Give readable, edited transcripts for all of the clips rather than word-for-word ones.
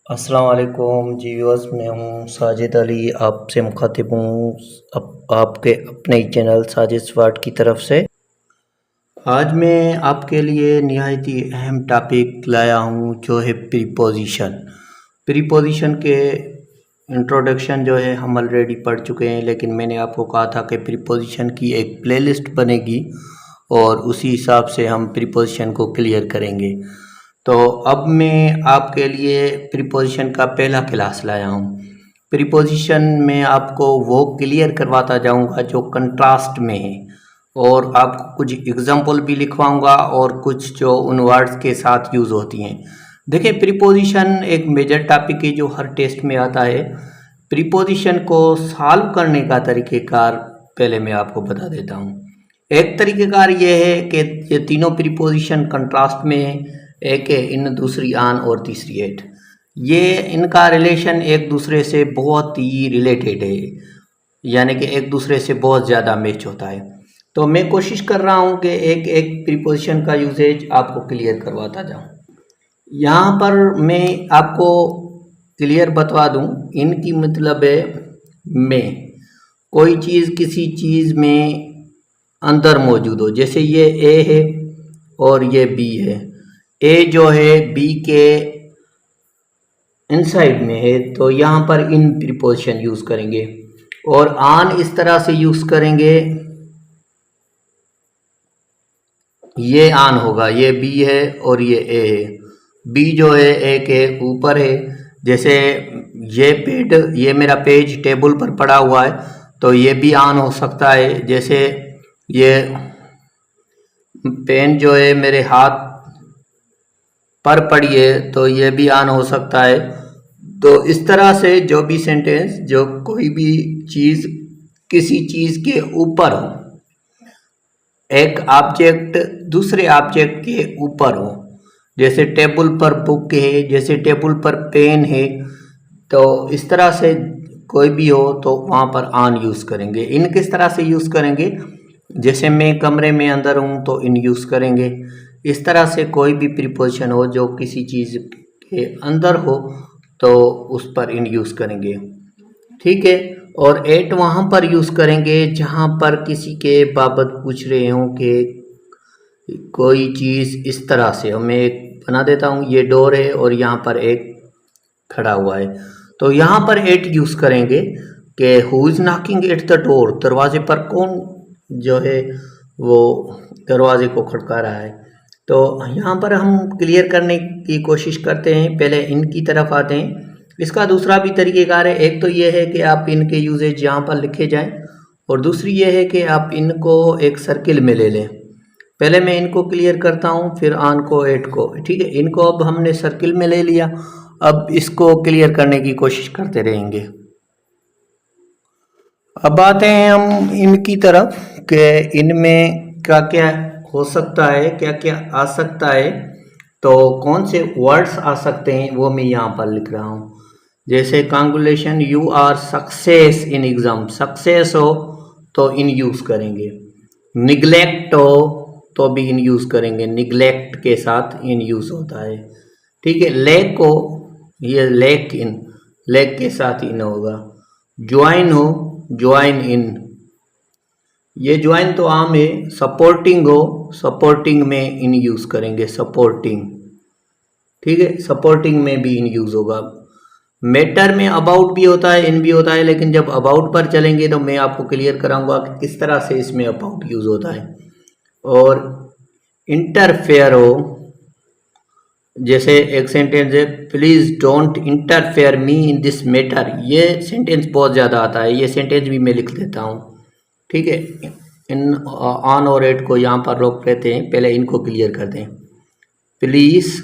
अस्सलाम वालेकुम जी व्यूअर्स, मैं हूँ साजिद अली, आपसे मुखातिब हूँ आपके अपने ही चैनल साजिद स्वाट की तरफ से। आज मैं आपके लिए निहायत ही अहम टॉपिक लाया हूँ जो है प्रीपोजिशन। प्रीपोजिशन के इंट्रोडक्शन जो है हम ऑलरेडी पढ़ चुके हैं, लेकिन मैंने आपको कहा था कि प्रीपोजिशन की एक प्लेलिस्ट बनेगी और उसी हिसाब से हम प्रीपोजिशन को क्लियर करेंगे। तो अब मैं आपके लिए प्रीपोजिशन का पहला क्लास लाया हूँ। प्रीपोजिशन में आपको वो क्लियर करवाता जाऊँगा जो कंट्रास्ट में है, और आपको कुछ एग्जाम्पल भी लिखवाऊंगा और कुछ जो उन वर्ड्स के साथ यूज़ होती हैं। देखिए, प्रीपोजिशन एक मेजर टॉपिक है जो हर टेस्ट में आता है। प्रीपोजिशन को सॉल्व करने का तरीक़ेकार पहले मैं आपको बता देता हूँ। एक तरीक़ेकार ये है कि ये तीनों प्रीपोजिशन कंट्रास्ट में है, एक है इन, दूसरी आन और तीसरी एट। ये इनका रिलेशन एक दूसरे से बहुत ही रिलेटेड है, यानी कि एक दूसरे से बहुत ज़्यादा मैच होता है। तो मैं कोशिश कर रहा हूँ कि एक एक प्रीपोजिशन का यूजेज आपको क्लियर करवाता जाऊँ। यहाँ पर मैं आपको क्लियर बतवा दूँ, इनकी मतलब है में, कोई चीज़ किसी चीज़ में अंदर मौजूद हो। जैसे ये ए है और ये बी है। ए जो है बी के इनसाइड में है, तो यहाँ पर इन प्रीपोजिशन यूज़ करेंगे। और आन इस तरह से यूज़ करेंगे, ये आन होगा, ये बी है और ये ए है। बी जो है ए के ऊपर है। जैसे ये मेरा पेज टेबल पर पड़ा हुआ है, तो ये भी आन हो सकता है। जैसे ये पेन जो है मेरे हाथ पर पड़ी है, तो ये भी आन हो सकता है। तो इस तरह से जो भी सेंटेंस, जो कोई भी चीज़ किसी चीज़ के ऊपर हो, एक ऑब्जेक्ट दूसरे ऑब्जेक्ट के ऊपर हो, जैसे टेबल पर बुक है, जैसे टेबल पर पेन है, तो इस तरह से कोई भी हो तो वहाँ पर आन यूज़ करेंगे। इन किस तरह से यूज़ करेंगे, जैसे मैं कमरे में अंदर हूँ तो इन यूज़ करेंगे। इस तरह से कोई भी प्रीपोजिशन हो जो किसी चीज़ के अंदर हो तो उस पर इन यूज़ करेंगे, ठीक है। और एट वहाँ पर यूज़ करेंगे जहाँ पर किसी के बाबत पूछ रहे हों कि कोई चीज़ इस तरह से। मैं एक बना देता हूँ, ये डोर है और यहाँ पर एक खड़ा हुआ है, तो यहाँ पर एट यूज़ करेंगे कि who is knocking at the door, दरवाजे पर कौन जो है वो दरवाजे को खटका रहा है। तो यहाँ पर हम क्लियर करने की कोशिश करते हैं, पहले इनकी तरफ आते हैं। इसका दूसरा भी तरीक़ेकार है। एक तो ये है कि आप इनके यूजेज यहाँ पर लिखे जाएं, और दूसरी ये है कि आप इनको एक सर्किल में ले लें। पहले मैं इनको क्लियर करता हूँ, फिर आन को, एट को, ठीक है। इनको अब हमने सर्किल में ले लिया, अब इसको क्लियर करने की कोशिश करते रहेंगे। अब आते हैं हम इनकी तरफ कि इनमें क्या क्या हो सकता है, क्या क्या आ सकता है, तो कौन से वर्ड्स आ सकते हैं वो मैं यहाँ पर लिख रहा हूँ। जैसे congratulation, you are success in exam, success हो तो इन यूज़ करेंगे। निगलेक्ट हो तो भी इन यूज़ करेंगे, निगलेक्ट के साथ इन यूज़ होता है, ठीक है। लैक हो, ये लैक इन, लैक के साथ इन होगा। ज्वाइन हो, ज्वाइन इन, ये ज्वाइन तो आम है। सपोर्टिंग हो, सपोर्टिंग में इन यूज़ करेंगे, सपोर्टिंग, ठीक है। सपोर्टिंग में भी इन यूज़ होगा। मैटर में अबाउट भी होता है, इन भी होता है, लेकिन जब अबाउट पर चलेंगे तो मैं आपको क्लियर कराऊंगा कि किस तरह से इसमें अबाउट यूज़ होता है। और इंटरफेयर हो, जैसे एक सेंटेंस है, please don't interfere me in this matter, ये सेंटेंस बहुत ज़्यादा आता है, ये सेंटेंस भी मैं लिख देता हूँ, ठीक है। इन ऑन और एट को यहाँ पर रोक लेते हैं, पहले इनको क्लियर कर दें। प्लीज़,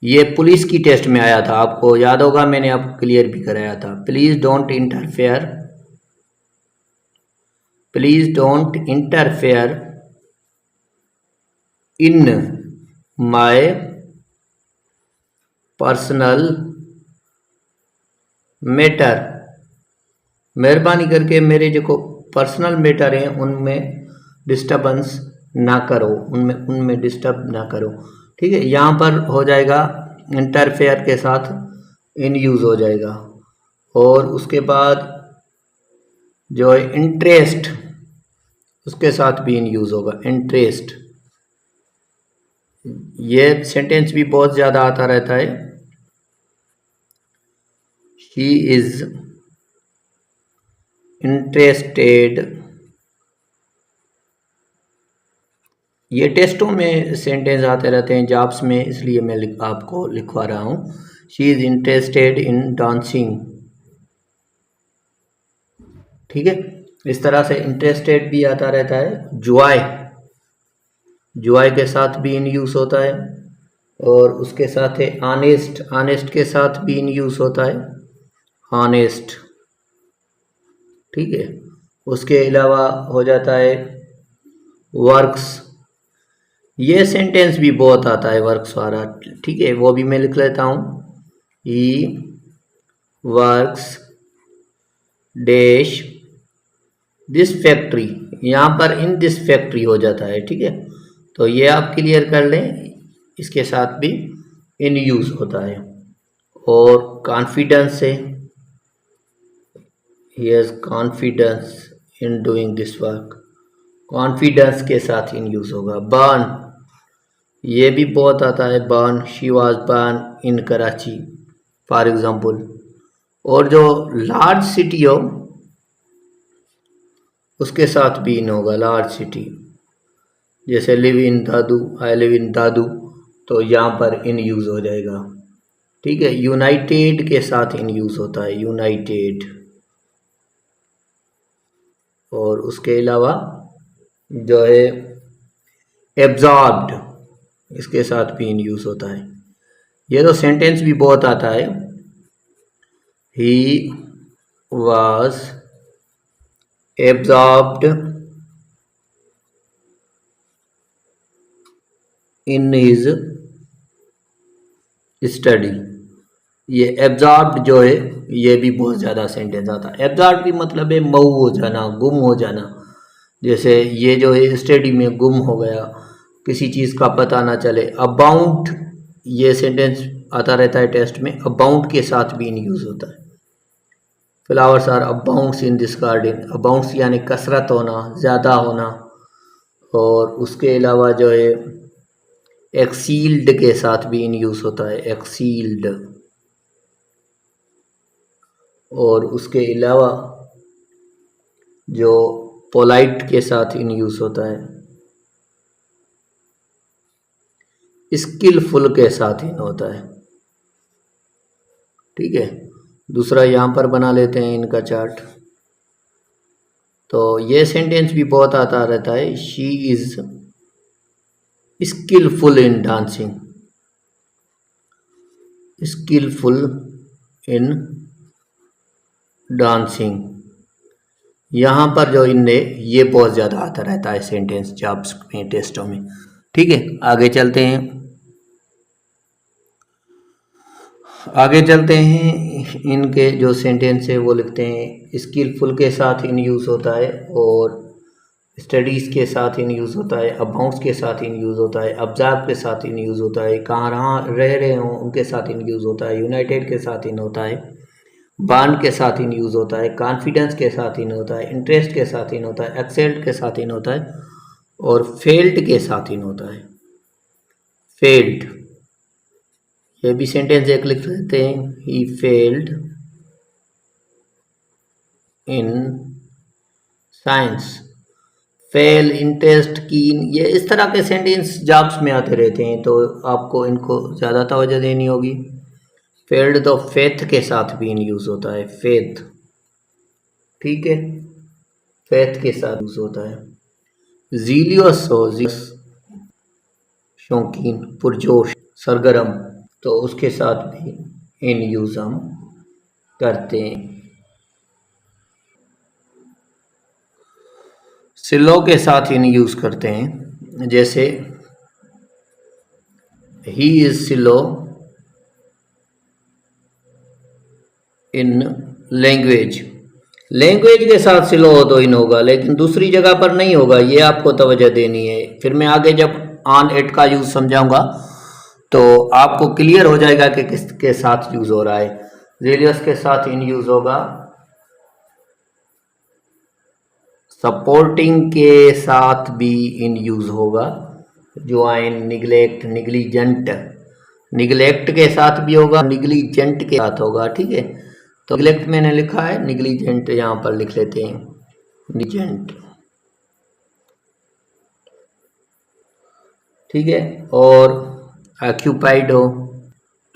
ये पुलिस की टेस्ट में आया था, आपको याद होगा, मैंने आपको क्लियर भी कराया था। Please don't interfere, please don't interfere in my personal matter, मेहरबानी करके मेरे जो पर्सनल मैटर हैं उनमें डिस्टर्बेंस ना करो, उनमें डिस्टर्ब ना करो, ठीक है। यहाँ पर हो जाएगा इंटरफेयर के साथ इन यूज़ हो जाएगा। और उसके बाद जो है इंटरेस्ट, उसके साथ भी इन यूज़ होगा, इंटरेस्ट। ये सेंटेंस भी बहुत ज़्यादा आता रहता है। शी इज़ इंटरेस्टेड, ये टेस्टों में सेंटेंस आते रहते हैं जॉब्स में, इसलिए मैं आपको लिखवा रहा हूँ। She is interested in dancing, ठीक है। इस तरह से इंटरेस्टेड भी आता रहता है। जॉय, जॉय के साथ भी इन यूज़ होता है। और उसके साथ है ऑनेस्ट, ऑनेस्ट के साथ भी इन यूज़ होता है, ऑनेस्ट, ठीक है। उसके अलावा हो जाता है वर्क्स, ये सेंटेंस भी बहुत आता है वर्क्स वाला, ठीक है, वो भी मैं लिख लेता हूँ। He works dash this factory, यहाँ पर इन दिस फैक्ट्री हो जाता है, ठीक है। तो ये आप क्लियर कर लें, इसके साथ भी इन यूज़ होता है। और कॉन्फिडेंस है, he has confidence in doing this work, confidence के साथ इन यूज़ होगा। बर्न, ये भी बहुत आता है, burn, she was born in Karachi for example. और जो लार्ज सिटी हो उसके साथ भी इन होगा, लार्ज सिटी, जैसे live in Dadu, I live in Dadu, तो यहाँ पर इन यूज़ हो जाएगा, ठीक है। यूनाइटेड के साथ इन यूज़ होता है, यूनाइटेड। और उसके अलावा जो है एब्जॉर्ब्ड, इसके साथ भी इन यूज़ होता है। ये तो सेंटेंस भी बहुत आता है। He was absorbed in his study, ये एब्जॉर्ब्ड जो है ये भी बहुत ज़्यादा सेंटेंस आता है। एब्जॉर्ब्ड की मतलब है मऊ हो जाना, गुम हो जाना। जैसे ये जो है स्टडी में गुम हो गया, किसी चीज़ का पता ना चले। अबाउट, ये सेंटेंस आता रहता है टेस्ट में, अबाउट के साथ भी इन यूज़ होता है। Flowers are abounds in this garden, abounds यानी कसरत होना, ज़्यादा होना। और उसके अलावा जो है एक्सील्ड के साथ भी इन यूज़ होता है, एक्सील्ड। और उसके अलावा जो पोलाइट के साथ इन यूज़ होता है, स्किलफुल के साथ इन होता है, ठीक है। दूसरा यहाँ पर बना लेते हैं इनका चार्ट। तो ये सेंटेंस भी बहुत आता रहता है। She is skilful in dancing, skilful in dancing, यहाँ पर जो इनने ये बहुत ज़्यादा आता रहता है सेंटेंस जॉब्स में, टेस्टों में, ठीक है। आगे चलते हैं, आगे चलते हैं। इनके जो सेंटेंस है वो लिखते हैं। स्किलफुल के साथ इन यूज़ होता है, और स्टडीज़ के साथ इन यूज़ होता है, अबाउट्स के साथ इन यूज़ होता है, ऑब्जर्व के साथ इन यूज़ होता है, कहाँ रह रहे हों उनके साथ इन यूज़ होता है, यूनाइटेड के साथ इन होता है, बॉन्ड के साथ इन यूज़ होता है, कॉन्फिडेंस के साथ इन होता है, इंटरेस्ट के साथ इन होता है, एक्सेल्ड के साथ इन होता है, और फेल्ड के साथ इन होता है, फेल्ड। ये भी सेंटेंस एक लिख लेते हैं, he failed in science, fail, interest, keen, ये इस तरह के सेंटेंस जॉब्स में आते रहते हैं, तो आपको इनको ज़्यादा तवज्जो देनी होगी। फेल्ड तो फेथ के साथ भी इन यूज़ होता है, फेथ, ठीक है, फेथ के साथ यूज़ होता है। जीलियस हो, शौकीन, पुरजोश, सरगर्म, तो उसके साथ भी इन यूज़ हम करते हैं। सिलो के साथ इन यूज़ करते हैं, जैसे he is slow in language, language के साथ सिलो हो तो इन होगा, लेकिन दूसरी जगह पर नहीं होगा, ये आपको तवज्जो देनी है। फिर मैं आगे जब ऑन एट का यूज़ समझाऊंगा तो आपको क्लियर हो जाएगा कि किसके साथ यूज़ हो रहा है। जेलियस के साथ इन यूज़ होगा, सपोर्टिंग के साथ भी इन यूज़ होगा, ज्वाइन, निगलेक्ट, निगलीजेंट, निगलेक्ट के साथ भी होगा, निगलीजेंट के साथ होगा। ठीक है, तो निगलेक्ट मैंने लिखा है, निगलीजेंट यहाँ पर लिख लेते हैं, निगलीजेंट। ठीक है, और ऑक्यूपाइड हो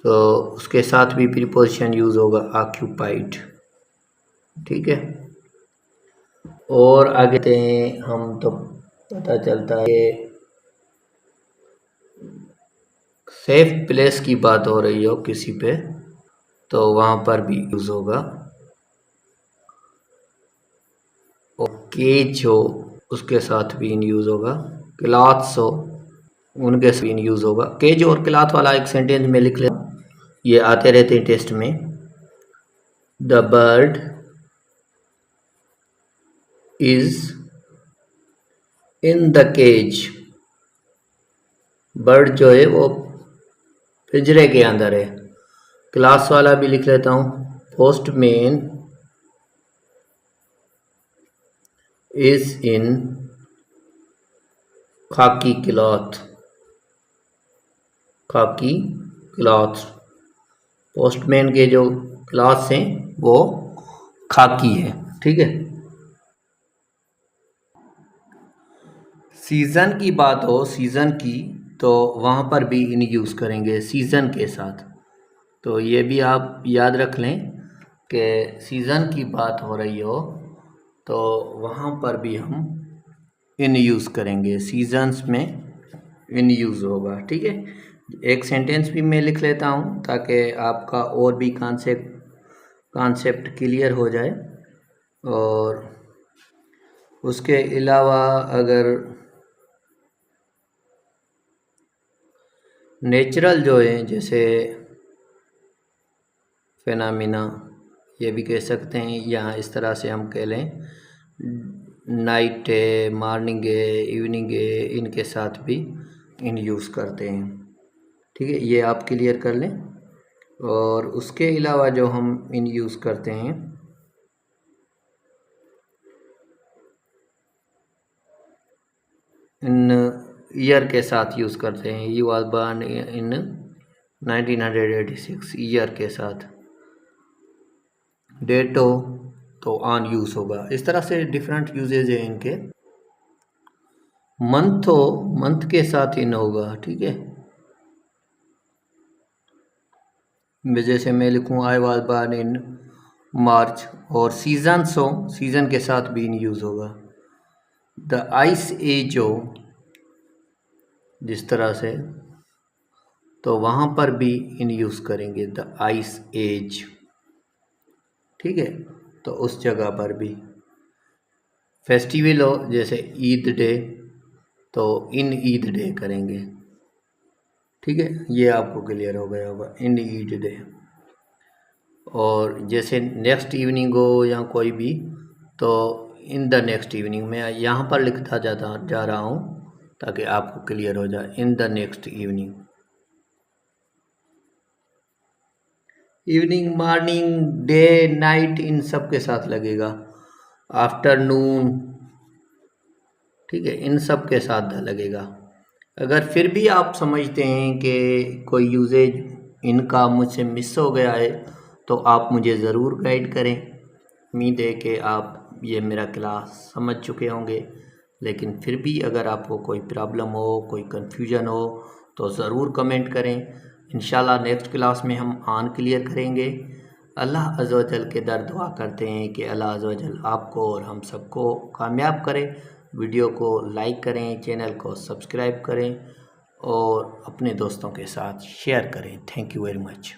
तो उसके साथ भी प्रीपोजिशन यूज़ होगा, ऑक्यूपाइड। ठीक है, और आगे हम तो पता चलता है कि सेफ प्लेस की बात हो रही हो किसी पे तो वहाँ पर भी यूज़ होगा, और केज हो उसके साथ भी इन यूज़ होगा, क्लॉथ्स हो उनके साथ भी इन यूज़ होगा। केज और क्लॉथ वाला एक सेंटेंस में लिख ले, ये आते रहते हैं टेस्ट में। The bird is in the cage, bird जो है वो पिंजरे के अंदर है। क्लास वाला भी लिख लेता हूँ, पोस्टमैन इज इन खाकी क्लॉथ, खाकी क्लॉथ, पोस्टमैन के जो क्लॉथ्स हैं वो खाकी है। ठीक है, सीज़न की बात हो, सीज़न की, तो वहाँ पर भी इन यूज़ करेंगे सीज़न के साथ। तो ये भी आप याद रख लें कि सीज़न की बात हो रही हो तो वहाँ पर भी हम इन यूज़ करेंगे, सीजन्स में इन यूज़ होगा। ठीक है, एक सेंटेंस भी मैं लिख लेता हूँ ताकि आपका और भी कॉन्सेप्ट क्लियर हो जाए। और उसके अलावा अगर नेचुरल जो है, जैसे फेनामिना ये भी कह सकते हैं, यहाँ इस तरह से हम कह लें, नाइट है, मॉर्निंग है, इवनिंग है, इनके साथ भी इन यूज़ करते हैं। ठीक है, ये आप क्लियर कर लें। और उसके अलावा जो हम इन यूज़ करते हैं, इन ईयर के साथ यूज़ करते हैं। You was born in 1986, year के साथ। डेट हो तो ऑन यूज़ होगा। इस तरह से डिफरेंट यूजेज है इनके। मंथ हो, मंथ के साथ इन होगा। ठीक है, जैसे मैं लिखूँ आई वाज बॉर्न इन मार्च। और सीजन्स हो, सीजन के साथ भी इन यूज़ होगा। द आइस एज हो जिस तरह से, तो वहाँ पर भी इन यूज़ करेंगे, द आइस एज। ठीक है, तो उस जगह पर भी। फेस्टिवल हो जैसे ईद डे, तो इन ईद डे करेंगे। ठीक है, ये आपको क्लियर हो गया होगा, इन ईद डे। और जैसे नेक्स्ट इवनिंग हो या कोई भी, तो इन द नेक्स्ट इवनिंग, मैं यहाँ पर लिखता जा रहा हूँ ताकि आपको क्लियर हो जाए, in the next evening. Evening, morning, day, night, इन सब के साथ लगेगा। आफ्टरनून, ठीक है, इन सब के साथ लगेगा। अगर फिर भी आप समझते हैं कि कोई यूजेज इनका मुझसे मिस हो गया है तो आप मुझे ज़रूर गाइड करें। उम्मीद है कि आप ये मेरा क्लास समझ चुके होंगे, लेकिन फिर भी अगर आपको कोई प्रॉब्लम हो, कोई कन्फ्यूजन हो तो ज़रूर कमेंट करें। इंशाल्लाह नेक्स्ट क्लास में हम ऑन क्लियर करेंगे। अल्लाह अज़्ज़ व जल के दर दुआ करते हैं कि अल्लाह अज़्ज़ व जल आपको और हम सबको कामयाब करें। वीडियो को लाइक करें, चैनल को सब्सक्राइब करें और अपने दोस्तों के साथ शेयर करें। Thank you very much.